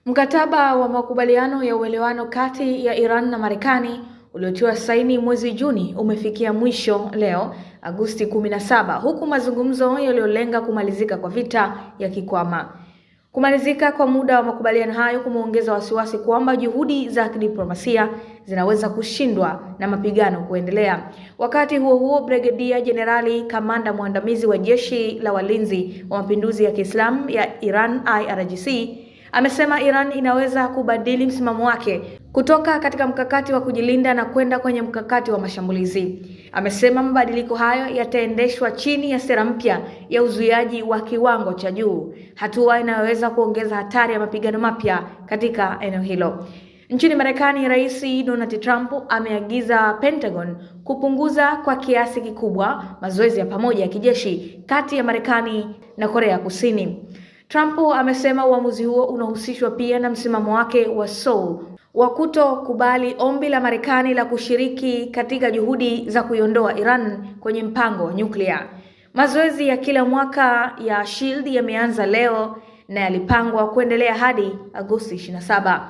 Mkataba wa makubaliano ya uelewano kati ya Iran na Marekani uliotiwa saini mwezi Juni umefikia mwisho leo Agosti 17, huku mazungumzo yaliyolenga kumalizika kwa vita yakikwama. Kumalizika kwa muda wa makubaliano hayo kumeongeza wasiwasi kwamba juhudi za kidiplomasia zinaweza kushindwa na mapigano kuendelea. Wakati huo huo, Brigedia Jenerali kamanda mwandamizi wa Jeshi la Walinzi wa Mapinduzi ya Kiislamu ya Iran IRGC amesema Iran inaweza kubadili msimamo wake kutoka katika mkakati wa kujilinda na kwenda kwenye mkakati wa mashambulizi. Amesema mabadiliko hayo yataendeshwa chini ya sera mpya ya uzuiaji wa kiwango cha juu, hatua inayoweza kuongeza hatari ya mapigano mapya katika eneo hilo. Nchini Marekani, Rais Donald Trump ameagiza Pentagon kupunguza kwa kiasi kikubwa mazoezi ya pamoja ya kijeshi kati ya Marekani na Korea Kusini. Trump amesema uamuzi huo unahusishwa pia na msimamo wake wa Seoul wa kutokubali ombi la Marekani la kushiriki katika juhudi za kuiondoa Iran kwenye mpango wa nyuklia. Mazoezi ya kila mwaka ya SHIELD yameanza leo na yalipangwa kuendelea hadi Agosti 27.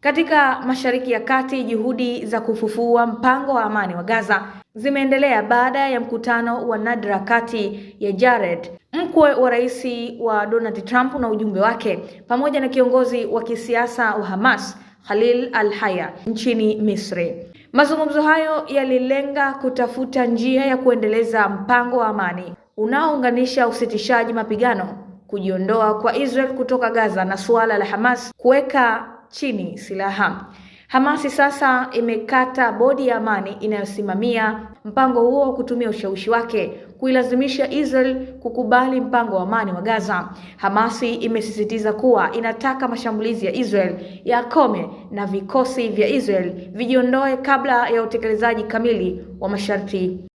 Katika Mashariki ya Kati, juhudi za kufufua mpango wa amani wa Gaza zimeendelea baada ya mkutano wa nadra kati ya Jared, mkwe wa rais wa Donald Trump na ujumbe wake, pamoja na kiongozi wa kisiasa wa Hamas Khalil al-Hayya nchini Misri. Mazungumzo hayo yalilenga kutafuta njia ya kuendeleza mpango wa amani unaounganisha usitishaji mapigano, kujiondoa kwa Israel kutoka Gaza na suala la Hamas kuweka chini silaha. Hamasi sasa imekata bodi ya amani inayosimamia mpango huo wa kutumia ushawishi wake kuilazimisha Israel kukubali mpango wa amani wa Gaza. Hamasi imesisitiza kuwa inataka mashambulizi ya Israel yakome na vikosi vya Israel vijiondoe kabla ya utekelezaji kamili wa masharti